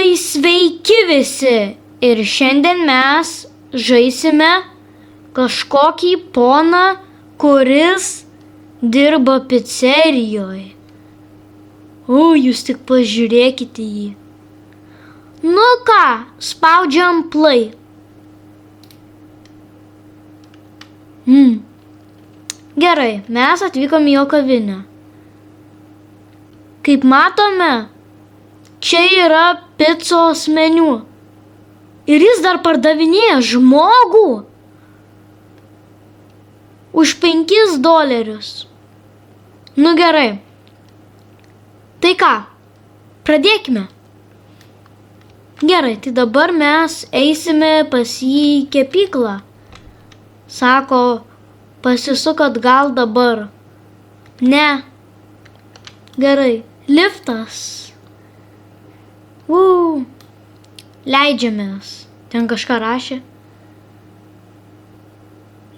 Tai sveiki visi ir šiandien mes žaisime kažkokį poną, kuris dirba pizzerijoje. Jūs tik pažiūrėkite jį. Nu ką, spaudžiam play. Gerai, mes atvykom į jo kavinę. Kaip matome, čia yra picos meniu. Ir jis dar pardavinėja žmogų už $5. Nu gerai. Tai ką, pradėkime. Gerai, tai dabar mes eisime pas jį į kepyklą. Sako, pasisuk atgal dabar. Ne. Gerai, liftas. Leidžiamės. Ten kažką rašė.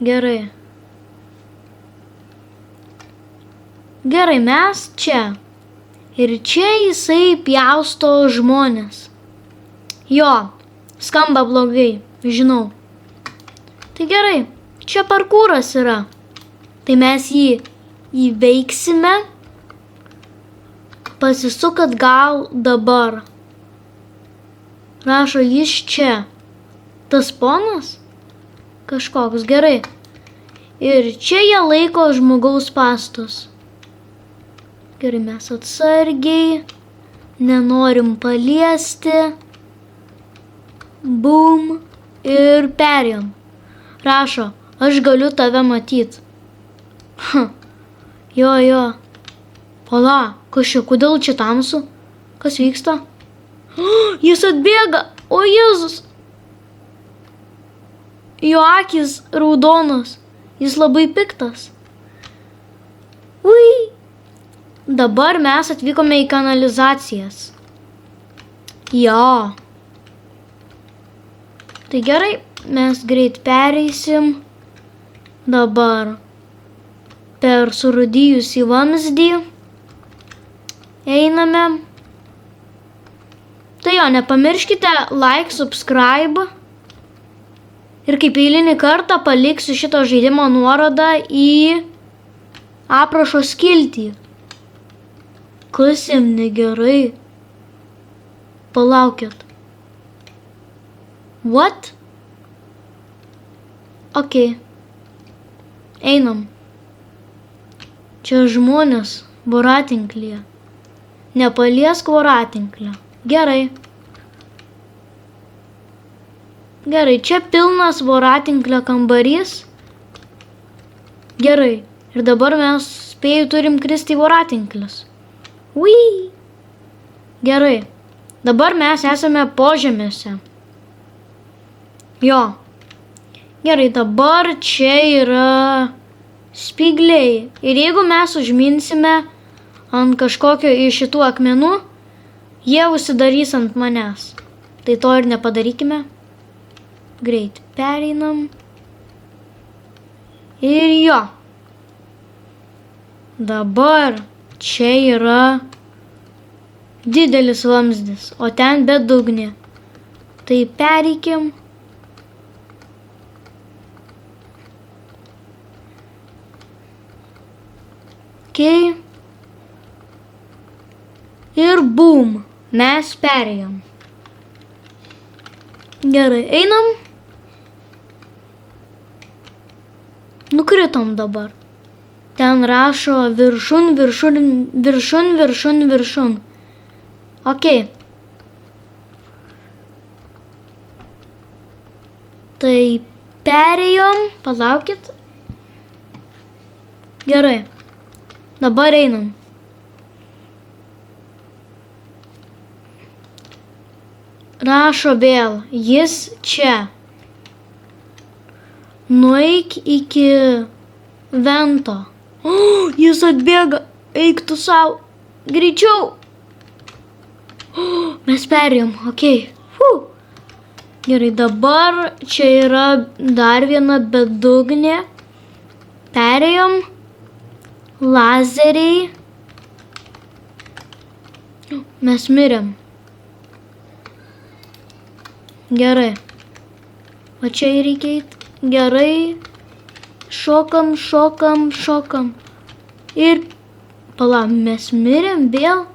Gerai. Gerai, mes čia. Ir čia jisai pjausto žmonės. Jo, skamba blogai, žinau. Tai gerai, čia parkūras yra. Tai mes jį įveiksime. Pasisuk atgal dabar. Rašo jis čia. Tas ponas? Kažkoks, gerai. Ir čia jie laiko žmogaus pastus. Gerai, mes atsargiai. Nenorim paliesti. Bum. Ir perėjom. Rašo, aš galiu tave matyti. Jo. Pala, kas čia, kodėl čia tamsu? Kas vyksta? Jis atbėga, o Jėzus. Jo akys raudonos, jis labai piktas. Dabar mes atvykome į kanalizacijas. Jo. Tai gerai, mes greit pereisim. Dabar per surūdijusį vamzdį einame. Tai jo, nepamirškite like, subscribe. Ir kaip eilinį kartą paliksiu šito žaidimo nuorodą į aprašo skiltį. Kas jam negerai? Palaukit. What? Ok. Einam. Čia žmonės voratinklyje. Nepaliesk voratinklio. Gerai. Gerai, čia pilnas voratinklio kambarys. Gerai. Ir dabar mes spėju turim kristi į voratinklius. Gerai. Dabar mes esame požemiuose. Jo. Gerai, dabar čia yra spygliai. Ir jeigu mes užminsime ant kažkokio iš šitų akmenų, jie užsidarys ant manęs. Tai to ir nepadarykime. Greit pereinam. Ir jo. Dabar čia yra didelis vamzdis, o ten bedugnė. Tai pereikim. Okay. Ir bum. Mes perėjom. Gerai, einam. Nukritom dabar. Ten rašo viršun. Ok. Tai perėjom. Palaukit. Gerai. Dabar einam. Rašo vėl, jis čia. Nueik iki vento. Jis atbėga, eik tu sau. Greičiau. Mes perėjom, ok. Gerai, dabar čia yra dar viena bedugnė. Perėjom. Lazeriai. Mes mirėm. Gerai. O čia reikia eit. Gerai. Šokam, šokam, šokam. Ir palauk, mes mirėm vėl.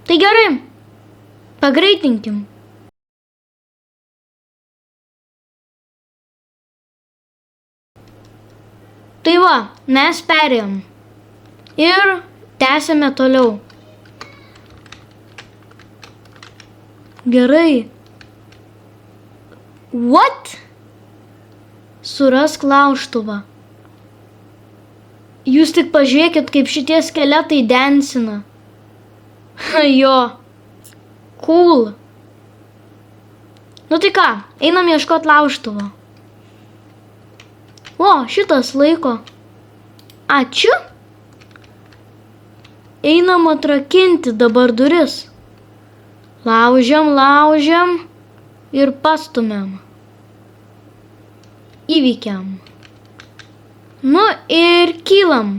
Tai gerai. Pagreitinkim. Tai va, mes perėjom. Ir tęsėme toliau. Gerai. What? Surask laužtuvą. Jūs tik pažiūrėkit, kaip šitie skeletai densina. Jo. Cool. Nu tai ką, einam ieškot laužtuvo. O, šitas laiko. Ačiū. Einam atrakinti dabar duris. Laužiam, laužiam ir pastumiam. Įvykiam. Nu ir kylam.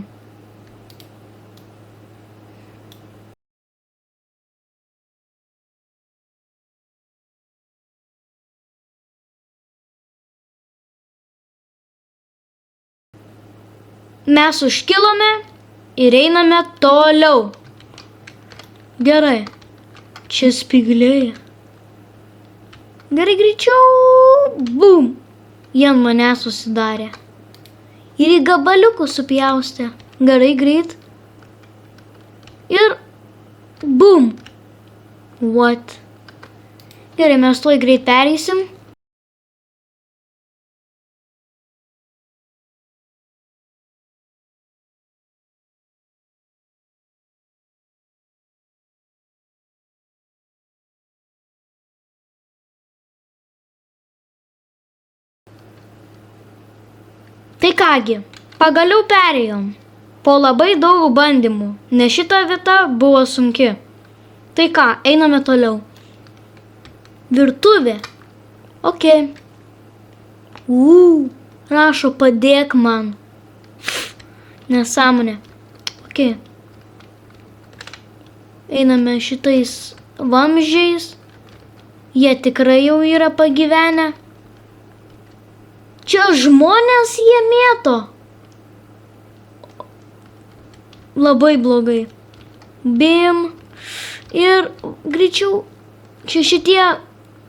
Mes užkilome ir einame toliau. Gerai. Čia spygliai. Gerai, greičiau. Bum. Jie ant manęs susidarė. Ir į gabaliukus supjaustė. Gerai, greit. Ir bum. What? Gerai, mes tuoj greit pereisim. Tai kągi, pagaliau perėjom. Po labai daug bandymų, nes šita vieta buvo sunki. Tai ką, einame toliau. Virtuvė. Ok. Rašo, padėk man. Nesąmonė. Ok. Einame šitais vamzdžiais. Jie tikrai jau yra pagyvenę. Čia žmonės jie mėto. Labai blogai. Bim. Ir greičiau. Čia šitie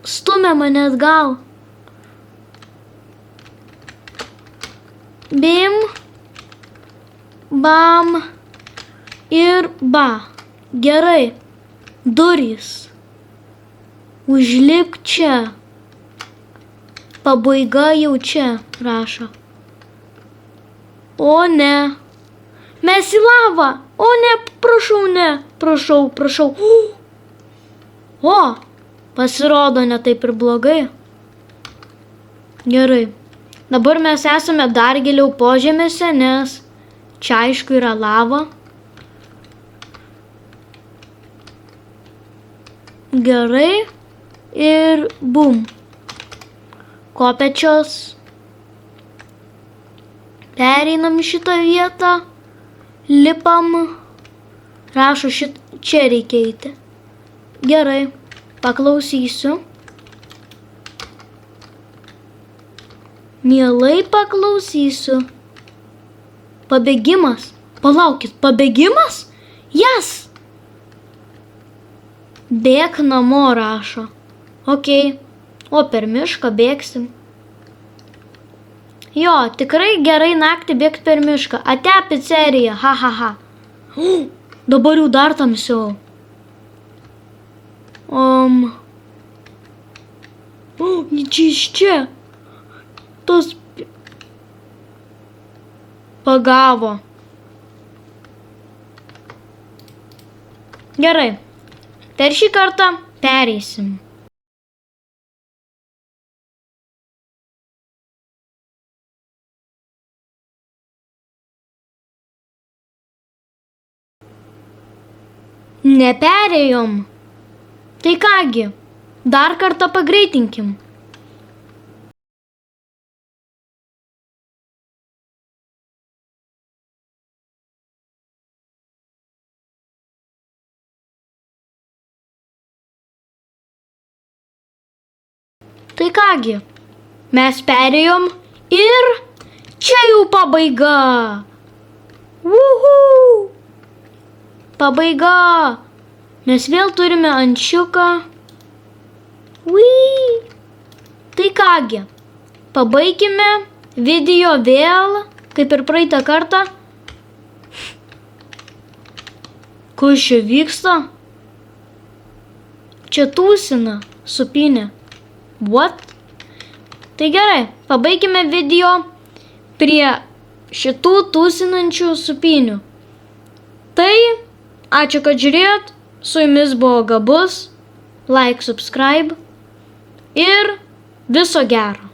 stumia mane atgal. Bim. Bam. Ir ba. Gerai. Durys. Užlipk čia. Pabaiga jau čia, rašo. O ne. Mes į lavą. O ne, prašau, ne. Prašau, prašau. O, pasirodo ne taip ir blogai. Gerai. Dabar mes esame dar giliau požemėse, nes čia aišku yra lava. Gerai. Ir bum. Kopečios. Pereinam šitą vietą. Lipam. Rašo, čia reikia eiti. Gerai. Paklausysiu. Mielai paklausysiu. Pabėgimas. Palaukit, pabėgimas? Jas. Bėk namo, rašo. Ok. O per mišką bėgsim. Jo, tikrai gerai naktį bėgt per mišką. Ate pizzerija, ha ha ha. Dabar jau dar tamsiau. Čia iš čia. Tos pagavo. Gerai. Per šį kartą pereisim. Neperėjom. Tai kągi, dar kartą pagreitinkim. Tai kągi, mes perėjom ir čia jau pabaiga. Uhu! Pabaiga. Mes vėl turime ančiuką. Ui! Tai kągi, pabaikime video vėl, kaip ir praeitą kartą. Kas čia vyksta? Čia tūsina supynė. What? Tai gerai, pabaikime video prie šitų tūsinančių supynių. Tai, ačiū, kad žiūrėjot. Su jumis buvo Gabus. Like, subscribe. Ir viso gero.